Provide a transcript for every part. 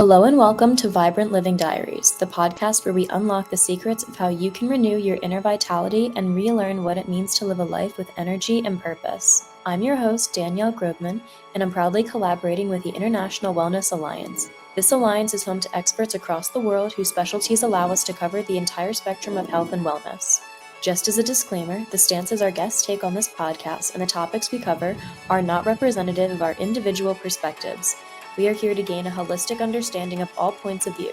Hello and welcome to Vibrant Living Diaries, the podcast where we unlock the secrets of how you can renew your inner vitality and relearn what it means to live a life with energy and purpose. I'm your host, Danielle Grobman, and I'm proudly collaborating with the International Wellness Alliance. This alliance is home to experts across the world whose specialties allow us to cover the entire spectrum of health and wellness. Just as a disclaimer, the stances our guests take on this podcast and the topics we cover are not representative of our individual perspectives. We are here to gain a holistic understanding of all points of view.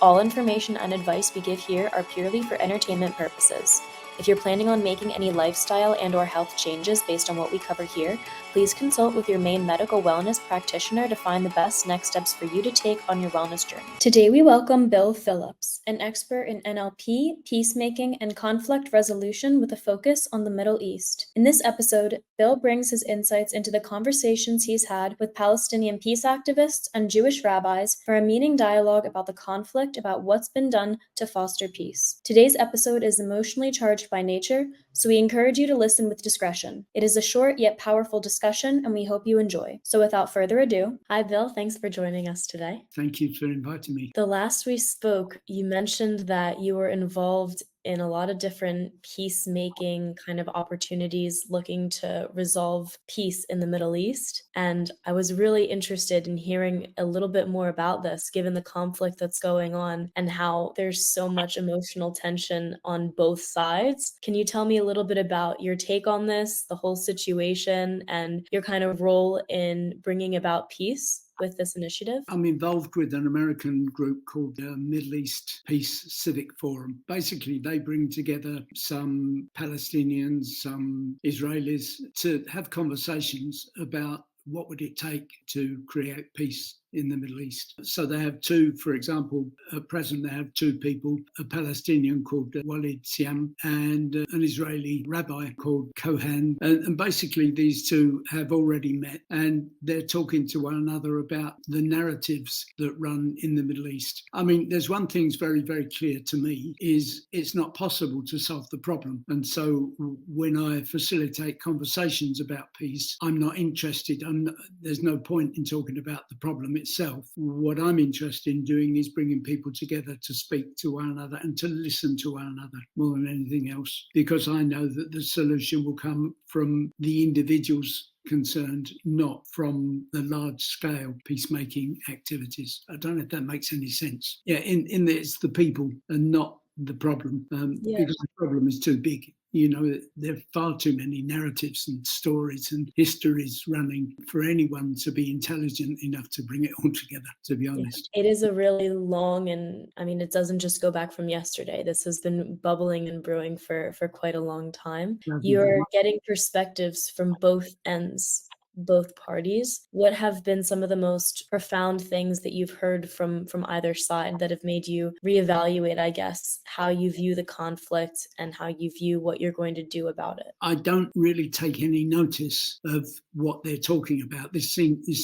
All information and advice we give here are purely for entertainment purposes. If you're planning on making any lifestyle and/or health changes based on what we cover here, please consult with your main medical wellness practitioner to find the best next steps for you to take on your wellness journey. Today we welcome Bill Phillips, an expert in NLP, peacemaking, and conflict resolution with a focus on the Middle East. In this episode, Bill brings his insights into the conversations he's had with Palestinian peace activists and Jewish rabbis for a meaning dialogue about the conflict about what's been done to foster peace. Today's episode is emotionally charged by nature, so we encourage you to listen with discretion. It is a short yet powerful discussion, and we hope you enjoy. So without further ado, hi Bill, thanks for joining us today. Thank you for inviting me. The last we spoke, you mentioned that you were involved in a lot of different peacemaking kind of opportunities looking to resolve peace in the Middle East. And I was really interested in hearing a little bit more about this, given the conflict that's going on and how there's so much emotional tension on both sides. Can you tell me a little bit about your take on this, the whole situation, and your kind of role in bringing about peace with this initiative? I'm involved with an American group called the Middle East Peace Civic Forum. Basically, they bring together some Palestinians, some Israelis to have conversations about what would it take to create peace in the Middle East. So they have two, for example, at present they have two people, a Palestinian called Walid Siam and an Israeli rabbi called Kohan. And basically these two have already met and they're talking to one another about the narratives that run in the Middle East. I mean, there's one thing that's very, very clear to me is it's not possible to solve the problem. And so when I facilitate conversations about peace, I'm not interested. There's no point in talking about the problem itself. What I'm interested in doing is bringing people together to speak to one another and to listen to one another more than anything else, because I know that the solution will come from the individuals concerned, not from the large-scale peacemaking activities. I don't know if that makes any sense. Yeah, in it's the people and not the problem, because the problem is too big. You know, there are far too many narratives and stories and histories running for anyone to be intelligent enough to bring it all together, to be honest. It is a really long, and I mean, it doesn't just go back from yesterday. This has been bubbling and brewing for quite a long time. You're getting perspectives from both ends, both parties. What have been some of the most profound things that you've heard from either side that have made you reevaluate, I guess, how you view the conflict and how you view what you're going to do about it? I don't really take any notice of what they're talking about. This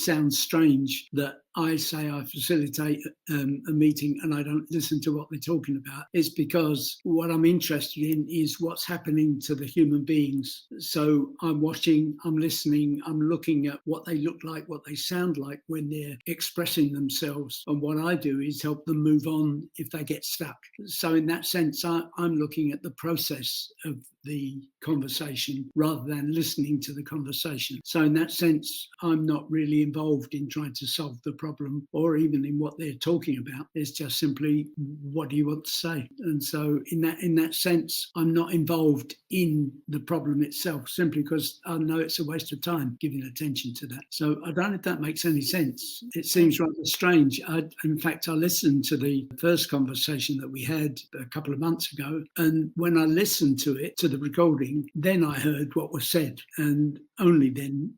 sounds strange that I say I facilitate a meeting and I don't listen to what they're talking about. It's because what I'm interested in is what's happening to the human beings. So I'm watching, I'm listening, I'm looking at what they look like, what they sound like when they're expressing themselves. And what I do is help them move on if they get stuck. So in that sense, I'm looking at the process of the conversation rather than listening to the conversation. So in that sense, I'm not really involved in trying to solve the problem or even in what they're talking about. It's just simply, what do you want to say? And so in that sense, I'm not involved in the problem itself, simply because I know it's a waste of time giving attention to that. So I don't know if that makes any sense. It seems rather strange. In fact, I listened to the first conversation that we had a couple of months ago, and when I listened to it, to the recording, then I heard what was said, and only then.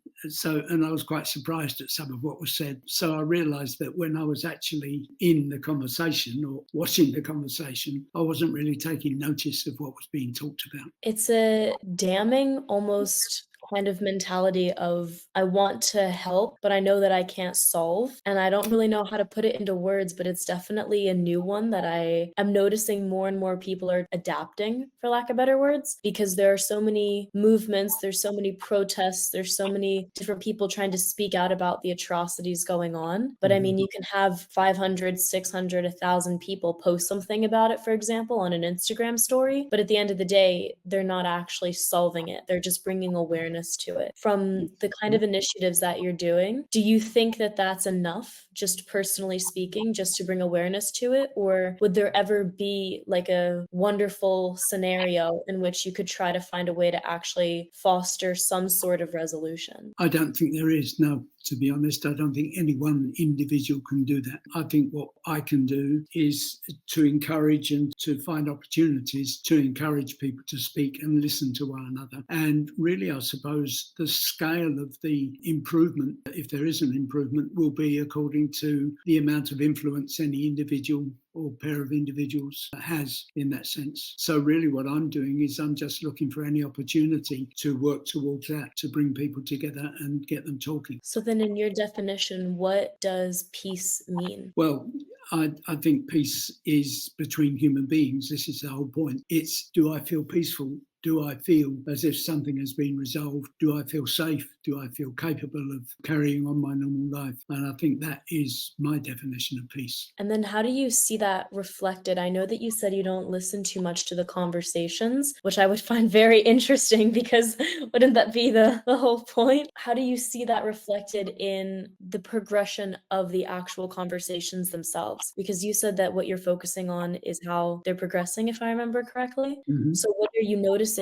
And I was quite surprised at some of what was said. So I realised that when I was actually in the conversation or watching the conversation, I wasn't really taking notice of what was being talked about. It's a damning, almost kind of mentality of I want to help, but I know that I can't solve. And I don't really know how to put it into words, but it's definitely a new one that I am noticing more and more people are adapting, for lack of better words, because there are so many movements, there's so many protests, there's so many different people trying to speak out about the atrocities going on. But I mean, you can have 500, 600, 1,000 people post something about it, for example, on an Instagram story, but at the end of the day, they're not actually solving it. They're just bringing awareness to it. From the kind of initiatives that you're doing, do you think that that's enough, just personally speaking, just to bring awareness to it? Or would there ever be like a wonderful scenario in which you could try to find a way to actually foster some sort of resolution? I don't think there is, no. To be honest, I don't think any one individual can do that. I think what I can do is to encourage and to find opportunities to encourage people to speak and listen to one another. And really, I suppose the scale of the improvement, if there is an improvement, will be according to the amount of influence any individual or pair of individuals has in that sense. So really what I'm doing is I'm just looking for any opportunity to work towards that, to bring people together and get them talking. So then in your definition, what does peace mean? Well, I think peace is between human beings. This is the whole point. It's, do I feel peaceful? Do I feel as if something has been resolved? Do I feel safe? Do I feel capable of carrying on my normal life? And I think that is my definition of peace. And then how do you see that reflected? I know that you said you don't listen too much to the conversations, which I would find very interesting because wouldn't that be the whole point? How do you see that reflected in the progression of the actual conversations themselves? Because you said that what you're focusing on is how they're progressing, if I remember correctly. Mhm. So what are you noticing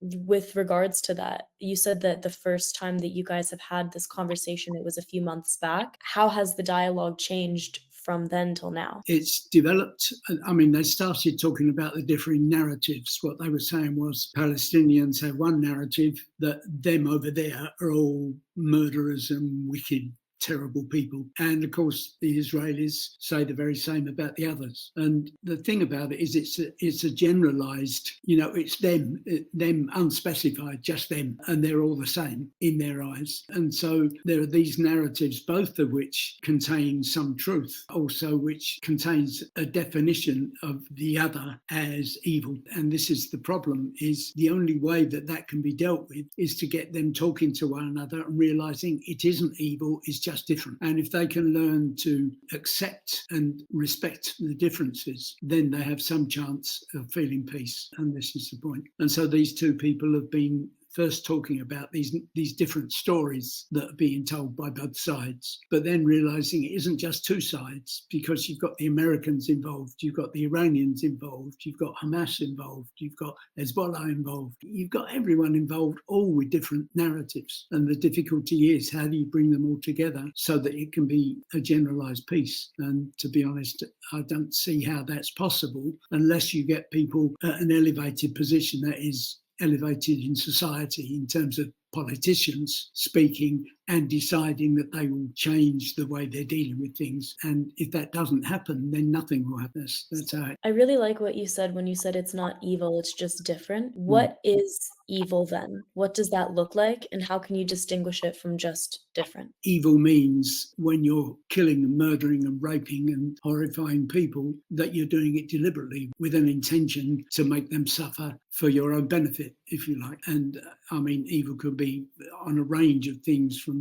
with regards to that? You said that the first time that you guys have had this conversation, it was a few months back. How has the dialogue changed from then till now? It's developed. I mean, they started talking about the differing narratives. What they were saying was Palestinians have one narrative, that them over there are all murderers and wicked, terrible people. And of course, the Israelis say the very same about the others. And the thing about it is it's a generalized, it's them unspecified, just them, and they're all the same in their eyes. And so there are these narratives, both of which contain some truth, also which contains a definition of the other as evil. And this is the problem, is the only way that that can be dealt with is to get them talking to one another and realizing it isn't evil, it's just different. And if they can learn to accept and respect the differences, then they have some chance of feeling peace. And this is the point. And so these two people have been first talking about these different stories that are being told by both sides, but then realizing it isn't just two sides, because you've got the Americans involved, you've got the Iranians involved, you've got Hamas involved, you've got Hezbollah involved, you've got everyone involved, all with different narratives. And the difficulty is, how do you bring them all together so that it can be a generalized peace? And to be honest, I don't see how that's possible unless you get people at an elevated position that is elevated in society, in terms of politicians speaking and deciding that they will change the way they're dealing with things. And if that doesn't happen, then nothing will happen. That's how I really like what you said when you said it's not evil, it's just different. What is evil then? What does that look like? And how can you distinguish it from just different? Evil means when you're killing and murdering and raping and horrifying people, that you're doing it deliberately with an intention to make them suffer for your own benefit, if you like. And I mean, evil could be on a range of things, from,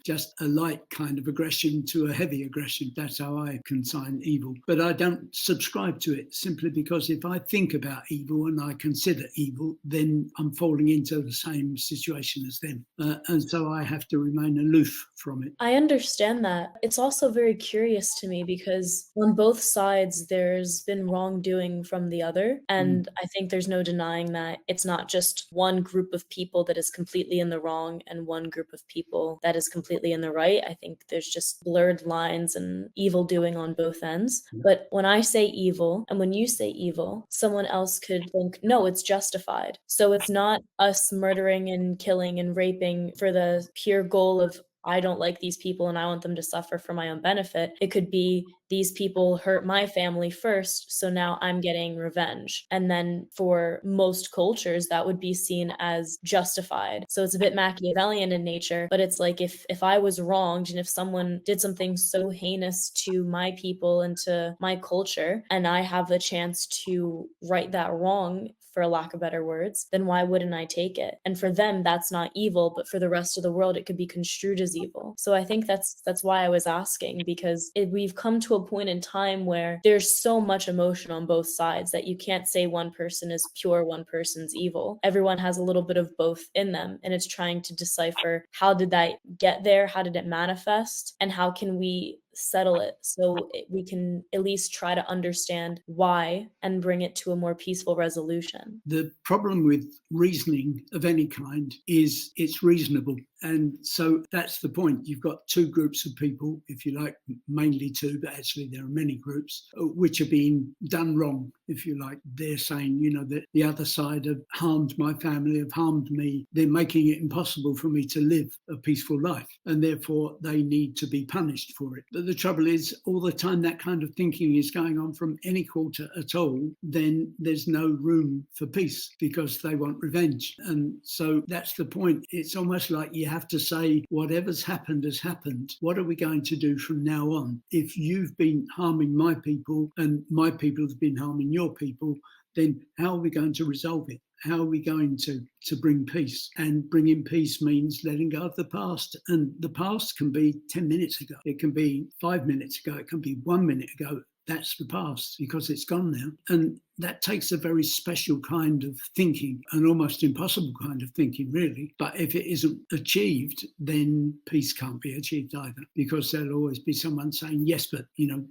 just a light kind of aggression to a heavy aggression. That's how I consign evil. But I don't subscribe to it, simply because if I think about evil and I consider evil, then I'm falling into the same situation as them. And so I have to remain aloof from it. I understand that. It's also very curious to me because on both sides, there's been wrongdoing from the other. And I think there's no denying that it's not just one group of people that is completely in the wrong and one group of people that is completely in the right. I think there's just blurred lines and evil doing on both ends. But when I say evil and when you say evil, someone else could think, no, it's justified. So it's not us murdering and killing and raping for the pure goal of, I don't like these people and I want them to suffer for my own benefit. It could be these people hurt my family first, so now I'm getting revenge. And then for most cultures, that would be seen as justified. So it's a bit Machiavellian in nature, but it's like if I was wronged and if someone did something so heinous to my people and to my culture, and I have the chance to right that wrong, for lack of better words, then why wouldn't I take it? And for them, that's not evil, but for the rest of the world, it could be construed as evil. So I think that's why I was asking, because we've come to a point in time where there's so much emotion on both sides that you can't say one person is pure, one person's evil. Everyone has a little bit of both in them, and it's trying to decipher, how did that get there? How did it manifest? And how can we settle it so we can at least try to understand why and bring it to a more peaceful resolution? The problem with reasoning of any kind is it's reasonable. And so that's the point. You've got two groups of people, if you like, mainly two, but actually there are many groups, which are being done wrong, if you like. They're saying, that the other side have harmed my family, have harmed me. They're making it impossible for me to live a peaceful life, and therefore they need to be punished for it. But the trouble is, all the time that kind of thinking is going on from any quarter at all, then there's no room for peace, because they want revenge. And so that's the point. It's almost like you have to say, whatever's happened has happened. What are we going to do from now on? If you've been harming my people and my people have been harming your people, then how are we going to resolve it? How are we going to bring peace? And bringing peace means letting go of the past. And the past can be 10 minutes ago. It can be 5 minutes ago. It can be 1 minute ago. That's the past, because it's gone now. And that takes a very special kind of thinking, an almost impossible kind of thinking, really. But if it isn't achieved, then peace can't be achieved either, because there'll always be someone saying, yes, but,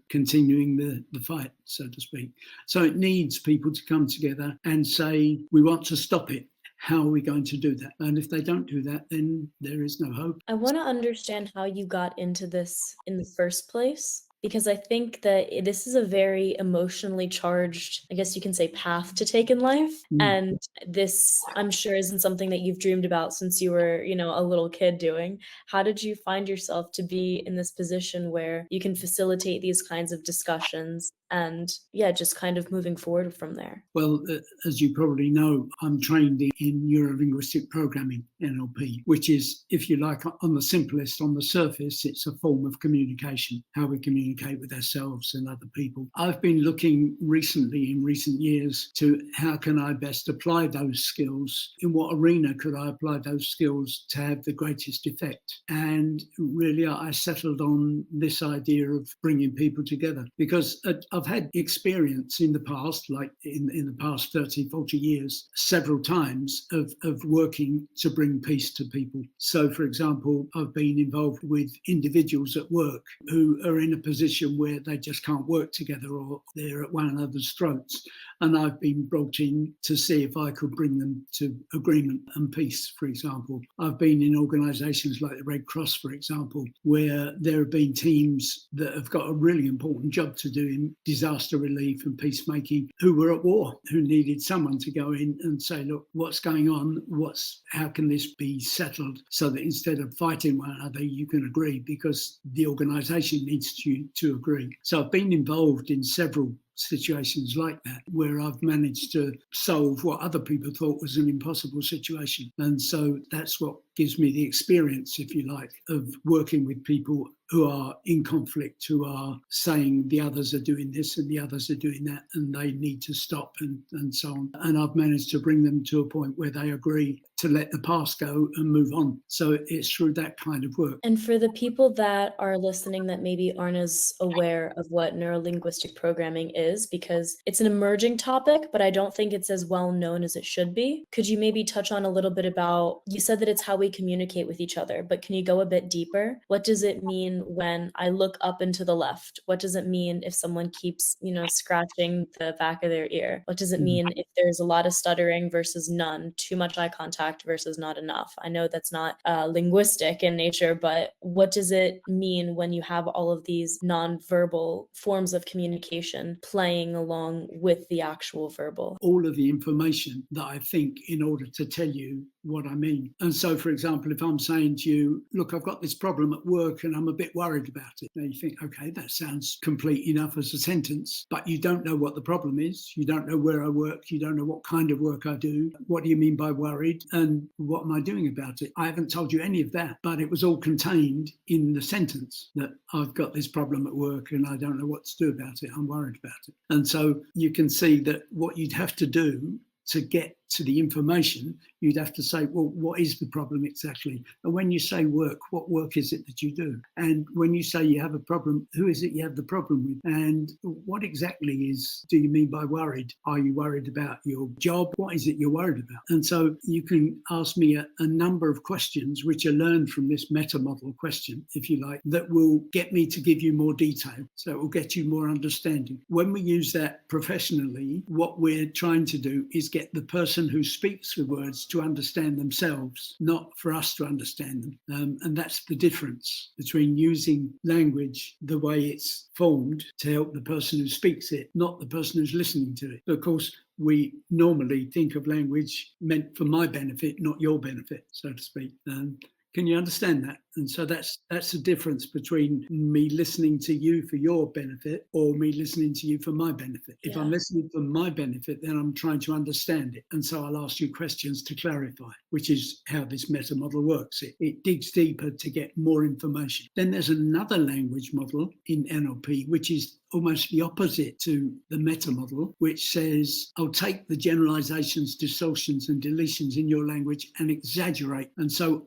continuing the fight, so to speak. So it needs people to come together and say, we want to stop it. How are we going to do that? And if they don't do that, then there is no hope. I want to understand how you got into this in the first place, because I think that this is a very emotionally charged, I guess you can say, path to take in life. And this, I'm sure, isn't something that you've dreamed about since you were, a little kid doing. How did you find yourself to be in this position where you can facilitate these kinds of discussions and, just kind of moving forward from there? Well, as you probably know, I'm trained in Neurolinguistic programming, NLP, which is, if you like, on the simplest, on the surface, it's a form of communication, how we communicate with ourselves and other people. I've been looking recently, in recent years, to how can I best apply those skills? In what arena could I apply those skills to have the greatest effect? And really, I settled on this idea of bringing people together, because I've had experience in the past, like in the past 30, 40 years, several times of working to bring peace to people. So, for example, I've been involved with individuals at work who are in a position where they just can't work together, or they're at one another's throats. And I've been brought in to see if I could bring them to agreement and peace, for example. I've been in organisations like the Red Cross, for example, where there have been teams that have got a really important job to do in disaster relief and peacemaking, who were at war, who needed someone to go in and say, look, what's going on? How can this be settled so that instead of fighting one another, you can agree, because the organisation needs you to agree. So I've been involved in several situations like that, where I've managed to solve what other people thought was an impossible situation. And so that's what gives me the experience, if you like, of working with people who are in conflict, who are saying the others are doing this and the others are doing that, and they need to stop, and so on. And I've managed to bring them to a point where they agree to let the past go and move on. So it's through that kind of work. And for the people that are listening that maybe aren't as aware of what neurolinguistic programming is, because it's an emerging topic, but I don't think it's as well known as it should be, could you maybe touch on a little bit about, you said that it's how we communicate with each other, but can you go a bit deeper? What does it mean when I look up and to the left? What does it mean if someone keeps, scratching the back of their ear? What does it mean if there's a lot of stuttering versus none, too much eye contact versus not enough? I know that's not linguistic in nature, but what does it mean when you have all of these nonverbal forms of communication playing along with the actual verbal? All of the information that I think, in order to tell you what I mean. And so, for example, if I'm saying to you, look, I've got this problem at work and I'm a bit worried about it. Now you think, okay, that sounds complete enough as a sentence, but you don't know what the problem is. You don't know where I work. You don't know what kind of work I do. What do you mean by worried? And what am I doing about it? I haven't told you any of that, but it was all contained in the sentence that I've got this problem at work and I don't know what to do about it. I'm worried about it. And so you can see that what you'd have to do to get to the information, you'd have to say, well, what is the problem exactly? And when you say work, what work is it that you do? And when you say you have a problem, who is it you have the problem with? And what exactly do you mean by worried? Are you worried about your job? What is it you're worried about? And so you can ask me a number of questions which are learned from this meta model question, if you like, that will get me to give you more detail. So it will get you more understanding. When we use that professionally, what we're trying to do is get the person who speaks the words to understand themselves, not for us to understand them. And that's the difference between using language the way it's formed to help the person who speaks it, not the person who's listening to it. Of course, we normally think of language meant for my benefit, not your benefit, so to speak. Can you understand that? And so that's the difference between me listening to you for your benefit or me listening to you for my benefit. If I'm listening for my benefit, then I'm trying to understand it. And so I'll ask you questions to clarify, which is how this meta model works. It digs deeper to get more information. Then there's another language model in NLP, which is almost the opposite to the meta model, which says, I'll take the generalizations, distortions, and deletions in your language and exaggerate. And so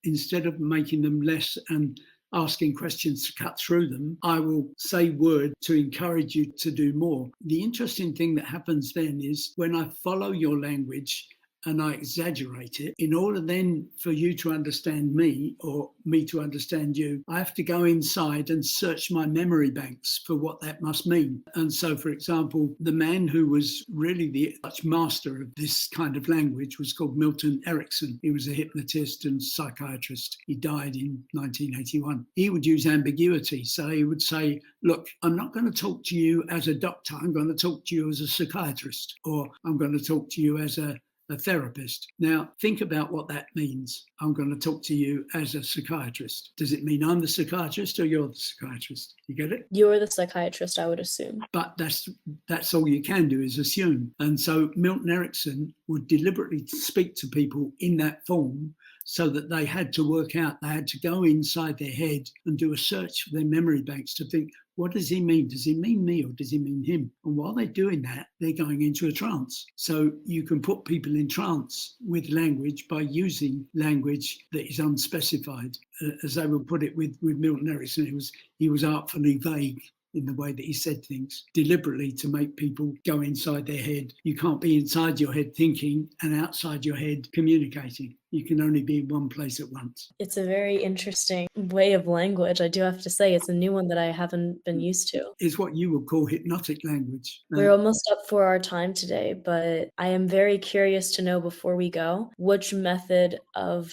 instead of making them less and asking questions to cut through them, I will say words to encourage you to do more. The interesting thing that happens then is when I follow your language and I exaggerate it, in order then for you to understand me or me to understand you, I have to go inside and search my memory banks for what that must mean. And so, for example, the man who was really the master of this kind of language was called Milton Erickson. He was a hypnotist and psychiatrist. He died in 1981. He would use ambiguity. So he would say, look, I'm not going to talk to you as a doctor. I'm going to talk to you as a psychiatrist, or I'm going to talk to you as a therapist. Now, think about what that means. I'm going to talk to you as a psychiatrist. Does it mean I'm the psychiatrist or you're the psychiatrist? You get it? You're the psychiatrist, I would assume. But that's all you can do is assume. And so Milton Erickson would deliberately speak to people in that form so that they had to work out, they had to go inside their head and do a search for their memory banks to think, what does he mean? Does he mean me or does he mean him? And while they're doing that, they're going into a trance. So you can put people in trance with language by using language that is unspecified. As they would put it with Milton Erickson, he was artfully vague in the way that he said things, deliberately to make people go inside their head. You can't be inside your head thinking and outside your head communicating. You can only be in one place at once. It's a very interesting way of language. I do have to say, it's a new one that I haven't been used to. It's what you would call hypnotic language. We're almost up for our time today, but I am very curious to know before we go, which method of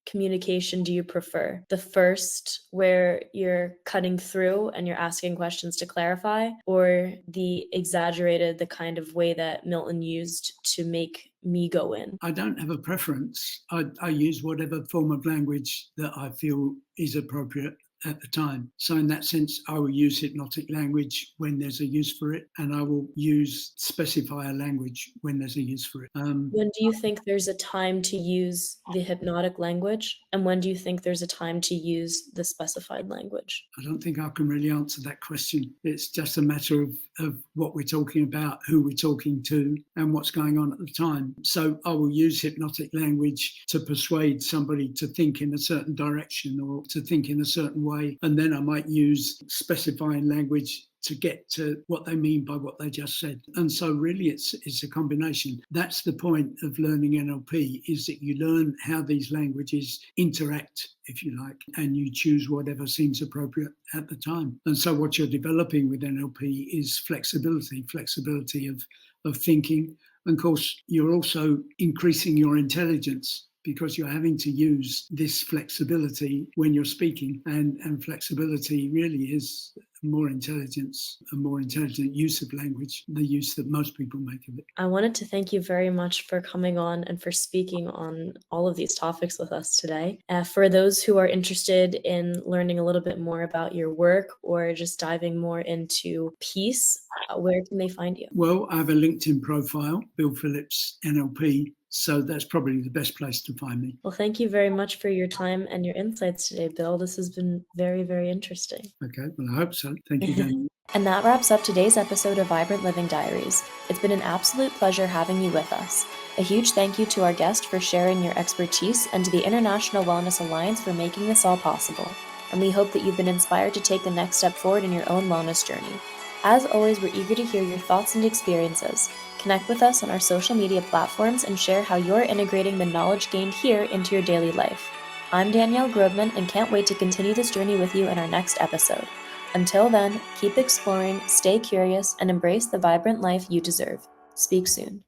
communication do you prefer? The first, where you're cutting through and you're asking questions to clarify, or the exaggerated, the kind of way that Milton used to make me go in? I don't have a preference. I use whatever form of language that I feel is appropriate at the time. So in that sense, I will use hypnotic language when there's a use for it, and I will specify a language when there's a use for it. When do you think there's a time to use the hypnotic language? And when do you think there's a time to use the specified language? I don't think I can really answer that question. It's just a matter of what we're talking about, who we're talking to, and what's going on at the time. So I will use hypnotic language to persuade somebody to think in a certain direction or to think in a certain way. And then I might use specifying language to get to what they mean by what they just said. And so really it's a combination. That's the point of learning NLP, is that you learn how these languages interact, if you like, and you choose whatever seems appropriate at the time. And so what you're developing with NLP is flexibility of thinking. And of course, you're also increasing your intelligence, because you're having to use this flexibility when you're speaking. And flexibility really is more intelligence, a more intelligent use of language, the use that most people make of it. I wanted to thank you very much for coming on and for speaking on all of these topics with us today. For those who are interested in learning a little bit more about your work or just diving more into peace, where can they find you? Well, I have a LinkedIn profile, Bill Phillips, NLP. So that's probably the best place to find me. Well, thank you very much for your time and your insights today, Bill. This has been very, very interesting. Okay, well, I hope so. Thank you, Danielle. And that wraps up today's episode of Vibrant Living Diaries. It's been an absolute pleasure having you with us. A huge thank you to our guest for sharing your expertise and to the International Wellness Alliance for making this all possible. And we hope that you've been inspired to take the next step forward in your own wellness journey. As always, we're eager to hear your thoughts and experiences. Connect with us on our social media platforms and share how you're integrating the knowledge gained here into your daily life. I'm Danielle Grobman and can't wait to continue this journey with you in our next episode. Until then, keep exploring, stay curious, and embrace the vibrant life you deserve. Speak soon.